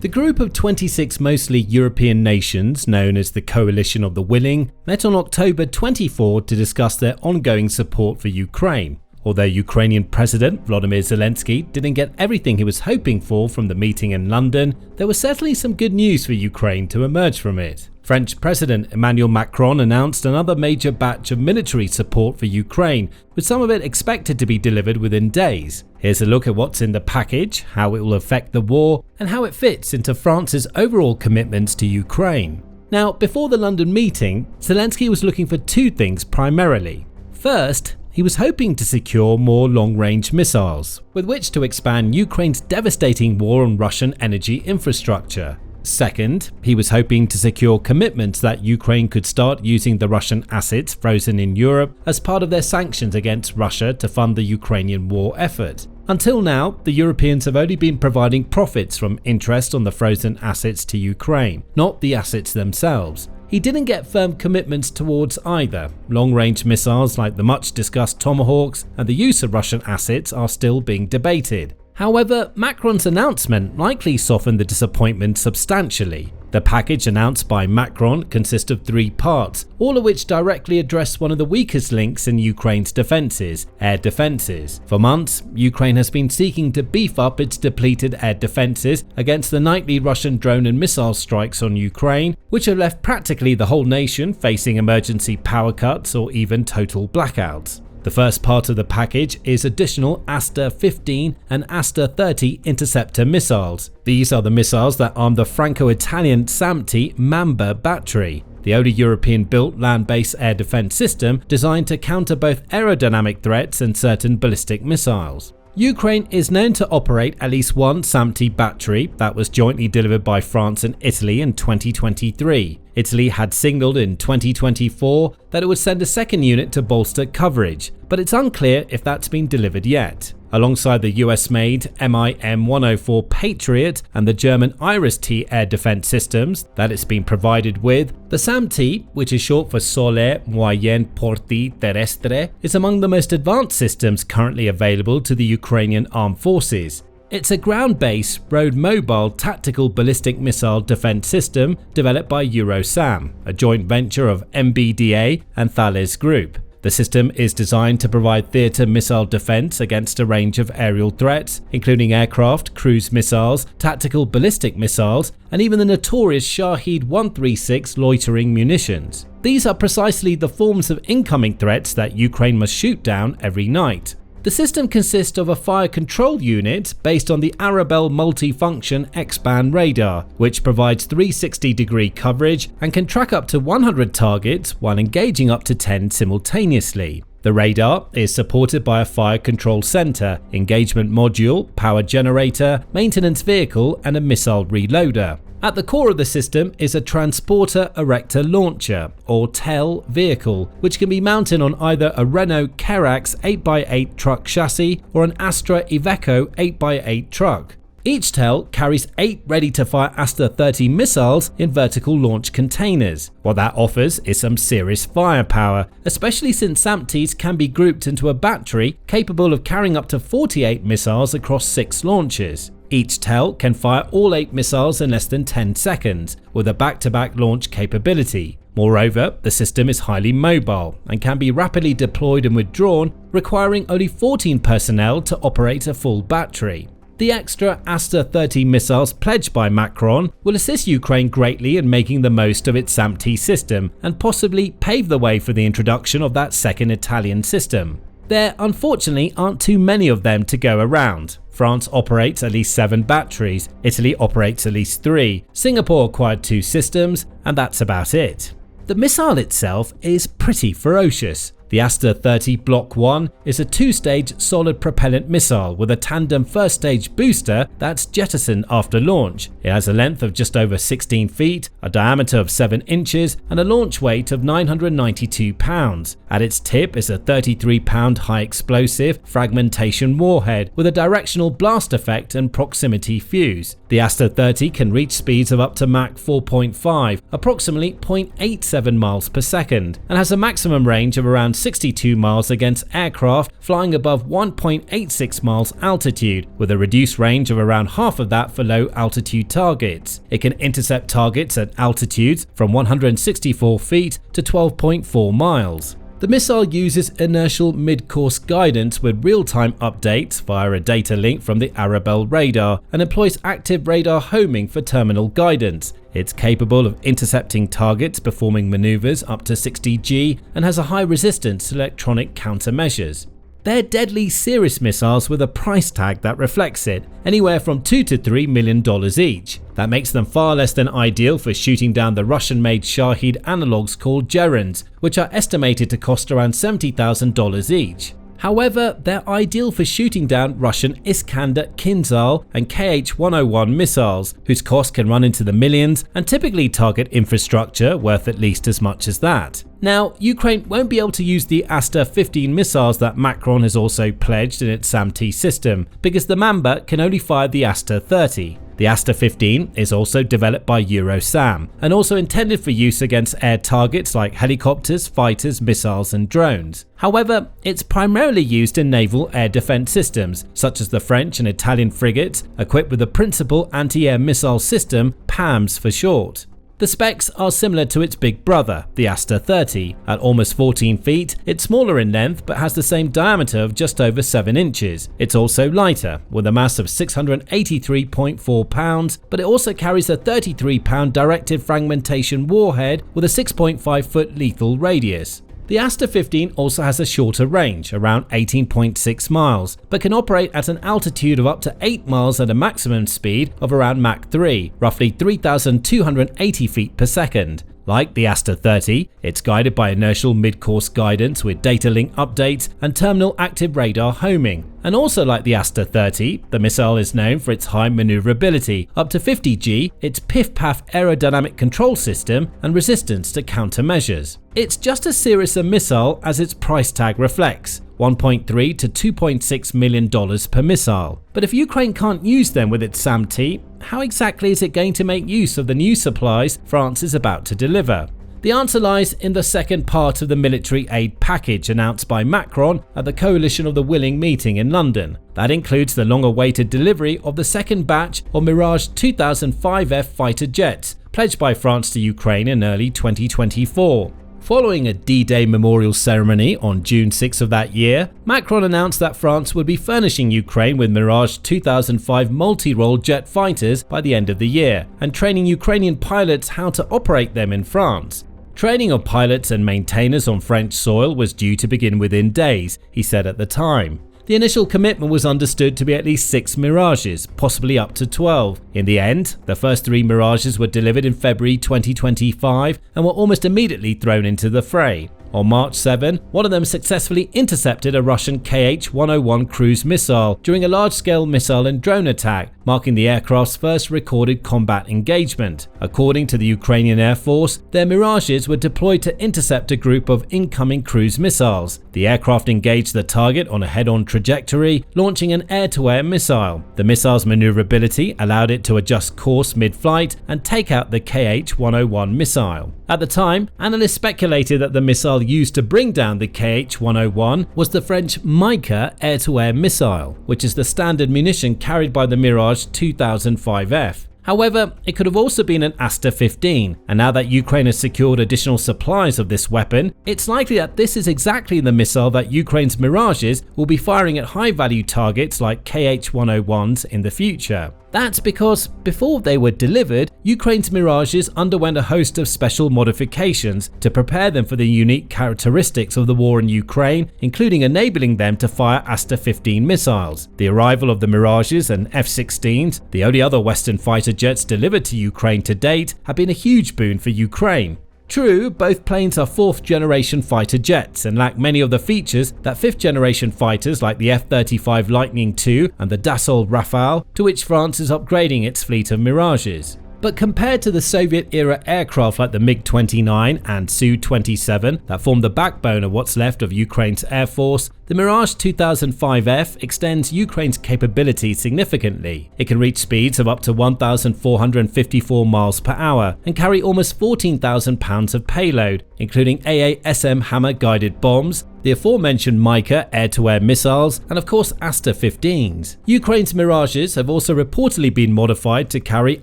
The group of 26 mostly European nations, known as the Coalition of the Willing, met on October 24 to discuss their ongoing support for Ukraine. Although Ukrainian President Volodymyr Zelensky didn't get everything he was hoping for from the meeting in London, there was certainly some good news for Ukraine to emerge from it. French President Emmanuel Macron announced another major batch of military support for Ukraine, with some of it expected to be delivered within days. Here's a look at what's in the package, how it will affect the war, and how it fits into France's overall commitments to Ukraine. Now, before the London meeting, Zelensky was looking for two things primarily. First, he was hoping to secure more long-range missiles, with which to expand Ukraine's devastating war on Russian energy infrastructure. Second, he was hoping to secure commitments that Ukraine could start using the Russian assets frozen in Europe as part of their sanctions against Russia to fund the Ukrainian war effort. Until now, the Europeans have only been providing profits from interest on the frozen assets to Ukraine, not the assets themselves. He didn't get firm commitments towards either. Long-range missiles like the much-discussed Tomahawks and the use of Russian assets are still being debated. However, Macron's announcement likely softened the disappointment substantially. The package announced by Macron consists of 3 parts, all of which directly address one of the weakest links in Ukraine's defences: air defences. For months, Ukraine has been seeking to beef up its depleted air defences against the nightly Russian drone and missile strikes on Ukraine, which have left practically the whole nation facing emergency power cuts or even total blackouts. The first part of the package is additional Aster 15 and Aster 30 interceptor missiles. These are the missiles that arm the Franco-Italian SAMP/T Mamba battery, the only European-built land-based air defense system designed to counter both aerodynamic threats and certain ballistic missiles. Ukraine is known to operate at least one SAMP/T battery that was jointly delivered by France and Italy in 2023. Italy had signalled in 2024 that it would send a second unit to bolster coverage, but it's unclear if that's been delivered yet. Alongside the US-made MIM-104 Patriot and the German Iris-T air defense systems that it's been provided with, the SAMP/T, which is short for Solaire Moyen Portée Terrestre, is among the most advanced systems currently available to the Ukrainian armed forces. It's a ground-based, road-mobile tactical ballistic missile defense system developed by Eurosam, a joint venture of MBDA and Thales Group. The system is designed to provide theatre missile defense against a range of aerial threats, including aircraft, cruise missiles, tactical ballistic missiles, and even the notorious Shahed 136 loitering munitions. These are precisely the forms of incoming threats that Ukraine must shoot down every night. The system consists of a fire control unit based on the Arabelle multi-function X-band radar, which provides 360-degree coverage and can track up to 100 targets while engaging up to 10 simultaneously. The radar is supported by a fire control center, engagement module, power generator, maintenance vehicle, and a missile reloader. At the core of the system is a Transporter Erector Launcher, or TEL vehicle, which can be mounted on either a Renault Kerax 8x8 truck chassis or an Astra Iveco 8x8 truck. Each TEL carries 8 ready-to-fire Aster 30 missiles in vertical launch containers. What that offers is some serious firepower, especially since SAMP/Ts can be grouped into a battery capable of carrying up to 48 missiles across 6 launches. Each TEL can fire all 8 missiles in less than 10 seconds, with a back-to-back launch capability. Moreover, the system is highly mobile and can be rapidly deployed and withdrawn, requiring only 14 personnel to operate a full battery. The extra Aster 30 missiles pledged by Macron will assist Ukraine greatly in making the most of its SAMP/T system and possibly pave the way for the introduction of that second Italian system. There unfortunately aren't too many of them to go around. France operates at least 7 batteries, Italy operates at least 3, Singapore acquired 2 systems, and that's about it. The missile itself is pretty ferocious. The Aster 30 Block 1 is a 2-stage solid propellant missile with a tandem first-stage booster that's jettisoned after launch. It has a length of just over 16 feet, a diameter of 7 inches, and a launch weight of 992 pounds. At its tip is a 33-pound high-explosive fragmentation warhead with a directional blast effect and proximity fuse. The Aster 30 can reach speeds of up to Mach 4.5, approximately 0.87 miles per second, and has a maximum range of around 62 miles against aircraft flying above 1.86 miles altitude, with a reduced range of around half of that for low altitude targets. It can intercept targets at altitudes from 164 feet to 12.4 miles. The missile uses inertial mid-course guidance with real-time updates via a data link from the Arabelle radar and employs active radar homing for terminal guidance. It's capable of intercepting targets performing maneuvers up to 60 G and has a high resistance to electronic countermeasures. They're deadly serious missiles with a price tag that reflects it, anywhere from $2 to $3 million each. That makes them far less than ideal for shooting down the Russian-made Shahed analogues called Gerans, which are estimated to cost around $70,000 each. However, they're ideal for shooting down Russian Iskander Kinzhal and Kh-101 missiles, whose cost can run into the millions and typically target infrastructure worth at least as much as that. Now, Ukraine won't be able to use the Aster 15 missiles that Macron has also pledged in its SAM-T system, because the Mamba can only fire the Aster 30. The Aster 15 is also developed by Eurosam and also intended for use against air targets like helicopters, fighters, missiles and drones. However, it's primarily used in naval air defense systems, such as the French and Italian frigates, equipped with the Principal Anti-Air Missile System, PAMS for short. The specs are similar to its big brother, the Aster 30. At almost 14 feet, it's smaller in length but has the same diameter of just over 7 inches. It's also lighter, with a mass of 683.4 pounds, but it also carries a 33-pound directed fragmentation warhead with a 6.5-foot lethal radius. The Aster 15 also has a shorter range, around 18.6 miles, but can operate at an altitude of up to 8 miles at a maximum speed of around Mach 3, roughly 3,280 feet per second. Like the Aster 30, it's guided by inertial mid-course guidance with data link updates and terminal active radar homing. And also like the Aster 30, the missile is known for its high maneuverability, up to 50 G, its piff-paff aerodynamic control system and resistance to countermeasures. It's just as serious a missile as its price tag reflects, $1.3 to $2.6 million per missile. But if Ukraine can't use them with its SAM-T, how exactly is it going to make use of the new supplies France is about to deliver? The answer lies in the second part of the military aid package announced by Macron at the Coalition of the Willing meeting in London. That includes the long-awaited delivery of the second batch of Mirage 2005F fighter jets, pledged by France to Ukraine in early 2024. Following a D-Day memorial ceremony on June 6 of that year, Macron announced that France would be furnishing Ukraine with Mirage 2005 multi-role jet fighters by the end of the year, and training Ukrainian pilots how to operate them in France. Training of pilots and maintainers on French soil was due to begin within days, he said at the time. The initial commitment was understood to be at least 6 Mirages, possibly up to 12. In the end, the first 3 Mirages were delivered in February 2025 and were almost immediately thrown into the fray. On March 7, one of them successfully intercepted a Russian Kh-101 cruise missile during a large-scale missile and drone attack, marking the aircraft's first recorded combat engagement. According to the Ukrainian Air Force, their Mirages were deployed to intercept a group of incoming cruise missiles. The aircraft engaged the target on a head-on trajectory, launching an air-to-air missile. The missile's maneuverability allowed it to adjust course mid-flight and take out the Kh-101 missile. At the time, analysts speculated that the missile used to bring down the Kh-101 was the French Mica air-to-air missile, which is the standard munition carried by the Mirage 2005F. However, it could have also been an Aster 15, and now that Ukraine has secured additional supplies of this weapon, it's likely that this is exactly the missile that Ukraine's Mirages will be firing at high-value targets like Kh-101s in the future. That's because before they were delivered, Ukraine's Mirages underwent a host of special modifications to prepare them for the unique characteristics of the war in Ukraine, including enabling them to fire Aster 15 missiles. The arrival of the Mirages and F-16s, the only other Western fighter jets delivered to Ukraine to date, have been a huge boon for Ukraine. True, both planes are 4th-generation fighter jets and lack many of the features that 5th-generation fighters like the F-35 Lightning II and the Dassault Rafale, to which France is upgrading its fleet of Mirages. But compared to the Soviet-era aircraft like the MiG-29 and Su-27 that form the backbone of what's left of Ukraine's Air Force, the Mirage 2005F extends Ukraine's capability significantly. It can reach speeds of up to 1,454 miles per hour and carry almost 14,000 pounds of payload, including AASM Hammer guided bombs, the aforementioned Mica air-to-air missiles, and of course Aster 15s. Ukraine's Mirages have also reportedly been modified to carry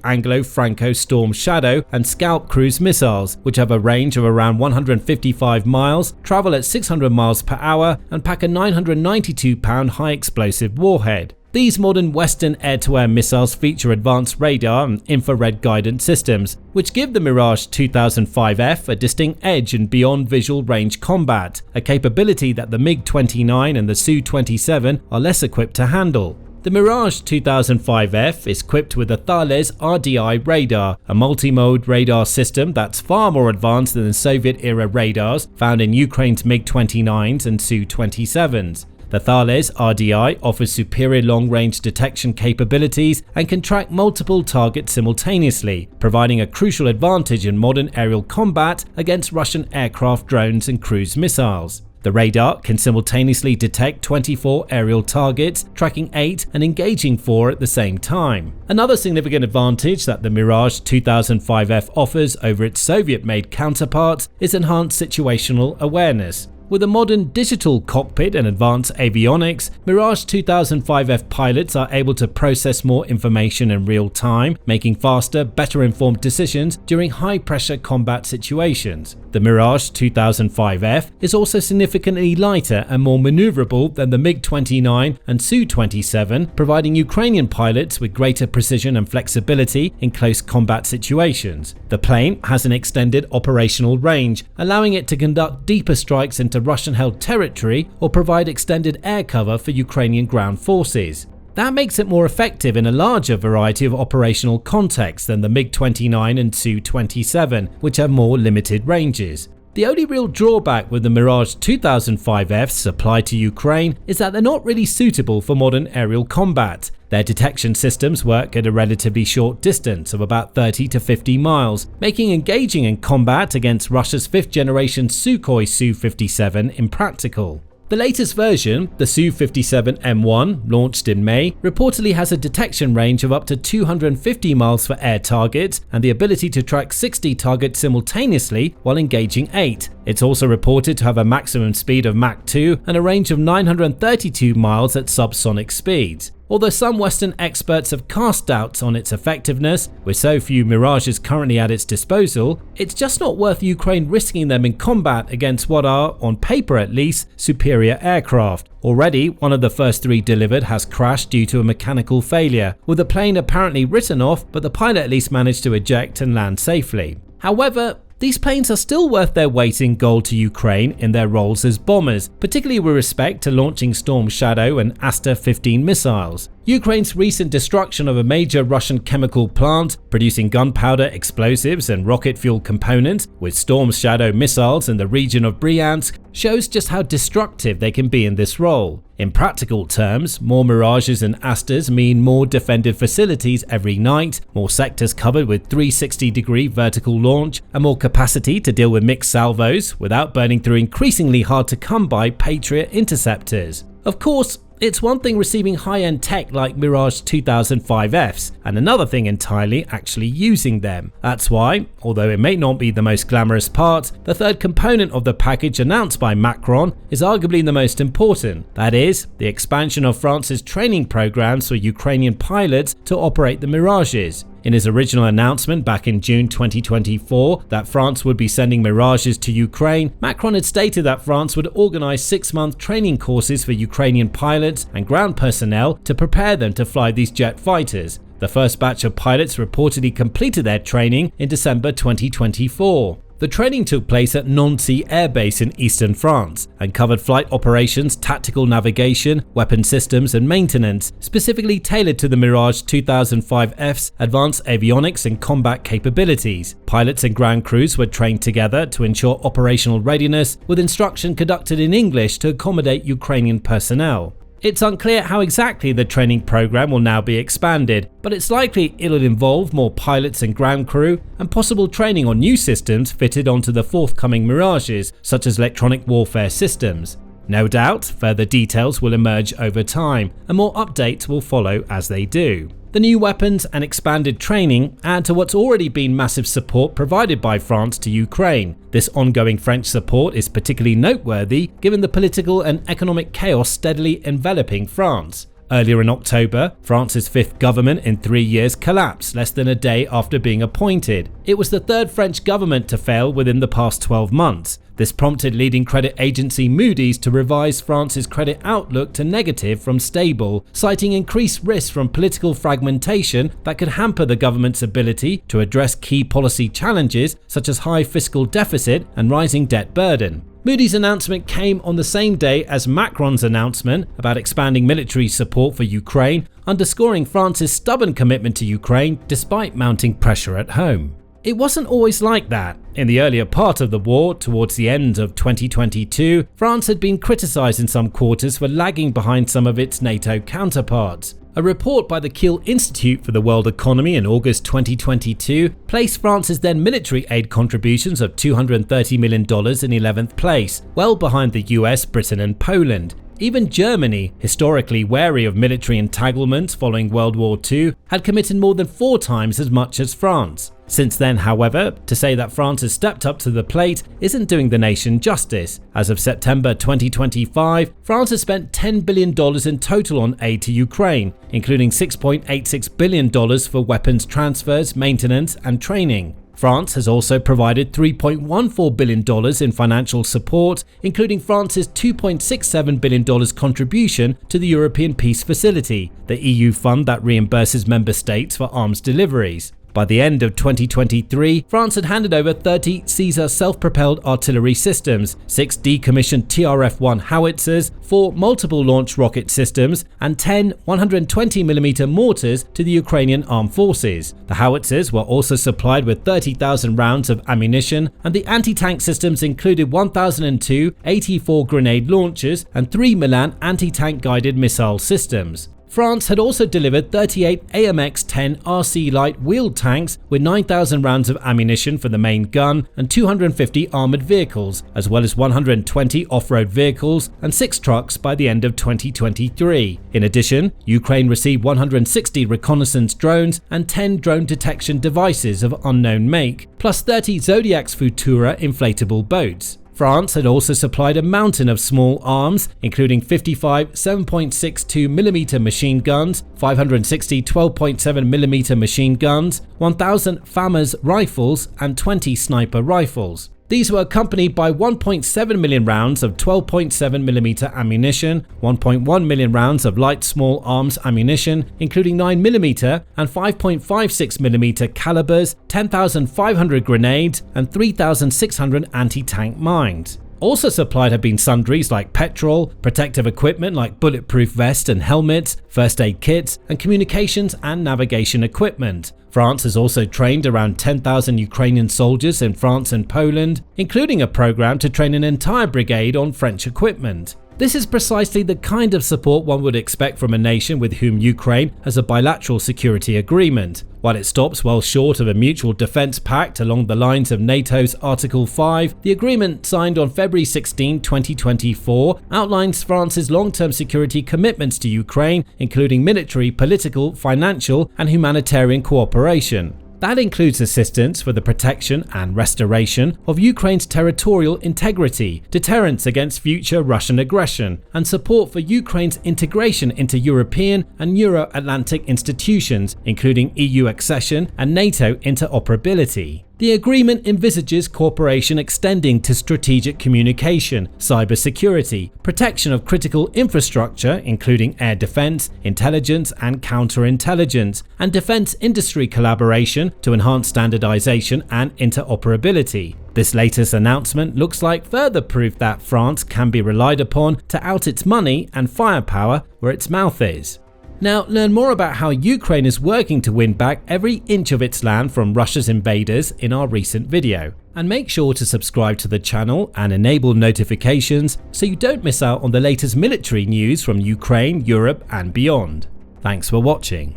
Anglo-Franco Storm Shadow and Scalp cruise missiles, which have a range of around 155 miles, travel at 600 miles per hour, and pack a 992-pound high-explosive warhead. These modern Western air-to-air missiles feature advanced radar and infrared guidance systems, which give the Mirage 2005F a distinct edge in beyond visual range combat, a capability that the MiG-29 and the Su-27 are less equipped to handle. The Mirage 2005F is equipped with a Thales RDI radar, a multi-mode radar system that's far more advanced than the Soviet-era radars found in Ukraine's MiG-29s and Su-27s. The Thales RDI offers superior long-range detection capabilities and can track multiple targets simultaneously, providing a crucial advantage in modern aerial combat against Russian aircraft, drones, and cruise missiles. The radar can simultaneously detect 24 aerial targets, tracking 8 and engaging 4 at the same time. Another significant advantage that the Mirage 2005F offers over its Soviet-made counterparts is enhanced situational awareness. With a modern digital cockpit and advanced avionics, Mirage 2005F pilots are able to process more information in real time, making faster, better informed decisions during high-pressure combat situations. The Mirage 2005F is also significantly lighter and more maneuverable than the MiG-29 and Su-27, providing Ukrainian pilots with greater precision and flexibility in close combat situations. The plane has an extended operational range, allowing it to conduct deeper strikes into Russian-held territory or provide extended air cover for Ukrainian ground forces. That makes it more effective in a larger variety of operational contexts than the MiG-29 and Su-27, which have more limited ranges. The only real drawback with the Mirage 2005Fs supplied to Ukraine is that they're not really suitable for modern aerial combat. Their detection systems work at a relatively short distance of about 30 to 50 miles, making engaging in combat against Russia's 5th-generation Sukhoi Su-57 impractical. The latest version, the Su-57M1, launched in May, reportedly has a detection range of up to 250 miles for air targets and the ability to track 60 targets simultaneously while engaging 8. It's also reported to have a maximum speed of Mach 2 and a range of 932 miles at subsonic speeds. Although some Western experts have cast doubts on its effectiveness, with so few Mirages currently at its disposal, it's just not worth Ukraine risking them in combat against what are, on paper at least, superior aircraft. Already, one of the first 3 delivered has crashed due to a mechanical failure, with the plane apparently written off, but the pilot at least managed to eject and land safely. However, these planes are still worth their weight in gold to Ukraine in their roles as bombers, particularly with respect to launching Storm Shadow and Aster 15 missiles. Ukraine's recent destruction of a major Russian chemical plant producing gunpowder, explosives and rocket fuel components with Storm Shadow missiles in the region of Bryansk shows just how destructive they can be in this role. In practical terms, more Mirages and Asters mean more defended facilities every night, more sectors covered with 360-degree vertical launch, and more capacity to deal with mixed salvos without burning through increasingly hard-to-come-by Patriot interceptors. Of course, it's one thing receiving high-end tech like Mirage 2005Fs, and another thing entirely actually using them. That's why, although it may not be the most glamorous part, the third component of the package announced by Macron is arguably the most important. That is, the expansion of France's training programs for Ukrainian pilots to operate the Mirages. In his original announcement back in June 2024 that France would be sending Mirages to Ukraine, Macron had stated that France would organize 6-month training courses for Ukrainian pilots and ground personnel to prepare them to fly these jet fighters. The first batch of pilots reportedly completed their training in December 2024. The training took place at Nancy Air Base in eastern France and covered flight operations, tactical navigation, weapon systems and maintenance, specifically tailored to the Mirage 2005F's advanced avionics and combat capabilities. Pilots and ground crews were trained together to ensure operational readiness, with instruction conducted in English to accommodate Ukrainian personnel. It's unclear how exactly the training program will now be expanded, but it's likely it'll involve more pilots and ground crew and possible training on new systems fitted onto the forthcoming Mirages, such as electronic warfare systems. No doubt, further details will emerge over time, and more updates will follow as they do. The new weapons and expanded training add to what's already been massive support provided by France to Ukraine. This ongoing French support is particularly noteworthy given the political and economic chaos steadily enveloping France. Earlier in October, France's fifth government in 3 years collapsed less than a day after being appointed. It was the third French government to fail within the past 12 months. This prompted leading credit agency Moody's to revise France's credit outlook to negative from stable, citing increased risk from political fragmentation that could hamper the government's ability to address key policy challenges such as high fiscal deficit and rising debt burden. Moody's announcement came on the same day as Macron's announcement about expanding military support for Ukraine, underscoring France's stubborn commitment to Ukraine despite mounting pressure at home. It wasn't always like that. In the earlier part of the war, towards the end of 2022, France had been criticized in some quarters for lagging behind some of its NATO counterparts. A report by the Kyiv Institute for the World Economy in August 2022 placed France's then military aid contributions of $230 million in 11th place, well behind the US, Britain and Poland. Even Germany, historically wary of military entanglements following World War II, had committed more than 4 times as much as France. Since then, however, to say that France has stepped up to the plate isn't doing the nation justice. As of September 2025, France has spent $10 billion in total on aid to Ukraine, including $6.86 billion for weapons transfers, maintenance and training. France has also provided $3.14 billion in financial support, including France's $2.67 billion contribution to the European Peace Facility, the EU fund that reimburses member states for arms deliveries. By the end of 2023, France had handed over 30 Caesar self-propelled artillery systems, 6 decommissioned TRF-1 howitzers, 4 multiple launch rocket systems, and 10 120mm mortars to the Ukrainian armed forces. The howitzers were also supplied with 30,000 rounds of ammunition, and the anti-tank systems included 1,002 84 grenade launchers and 3 Milan anti-tank guided missile systems. France had also delivered 38 AMX-10 RC light wheeled tanks with 9,000 rounds of ammunition for the main gun and 250 armoured vehicles, as well as 120 off-road vehicles and 6 trucks by the end of 2023. In addition, Ukraine received 160 reconnaissance drones and 10 drone detection devices of unknown make, plus 30 Zodiac's Futura inflatable boats. France had also supplied a mountain of small arms, including 55 7.62mm machine guns, 560 12.7mm machine guns, 1,000 FAMAS rifles, and 20 sniper rifles. These were accompanied by 1.7 million rounds of 12.7mm ammunition, 1.1 million rounds of light small arms ammunition, including 9mm and 5.56mm calibers, 10,500 grenades, and 3,600 anti-tank mines. Also supplied have been sundries like petrol, protective equipment like bulletproof vests and helmets, first aid kits, and communications and navigation equipment. France has also trained around 10,000 Ukrainian soldiers in France and Poland, including a program to train an entire brigade on French equipment. This is precisely the kind of support one would expect from a nation with whom Ukraine has a bilateral security agreement. While it stops well short of a mutual defense pact along the lines of NATO's Article 5, the agreement signed on February 16, 2024 outlines France's long-term security commitments to Ukraine, including military, political, financial, and humanitarian cooperation. That includes assistance for the protection and restoration of Ukraine's territorial integrity, deterrence against future Russian aggression, and support for Ukraine's integration into European and Euro-Atlantic institutions, including EU accession and NATO interoperability. The agreement envisages cooperation extending to strategic communication, cybersecurity, protection of critical infrastructure including air defense, intelligence and counterintelligence, and defense industry collaboration to enhance standardization and interoperability. This latest announcement looks like further proof that France can be relied upon to out its money and firepower where its mouth is. Now, learn more about how Ukraine is working to win back every inch of its land from Russia's invaders in our recent video. And make sure to subscribe to the channel and enable notifications so you don't miss out on the latest military news from Ukraine, Europe and beyond. Thanks for watching.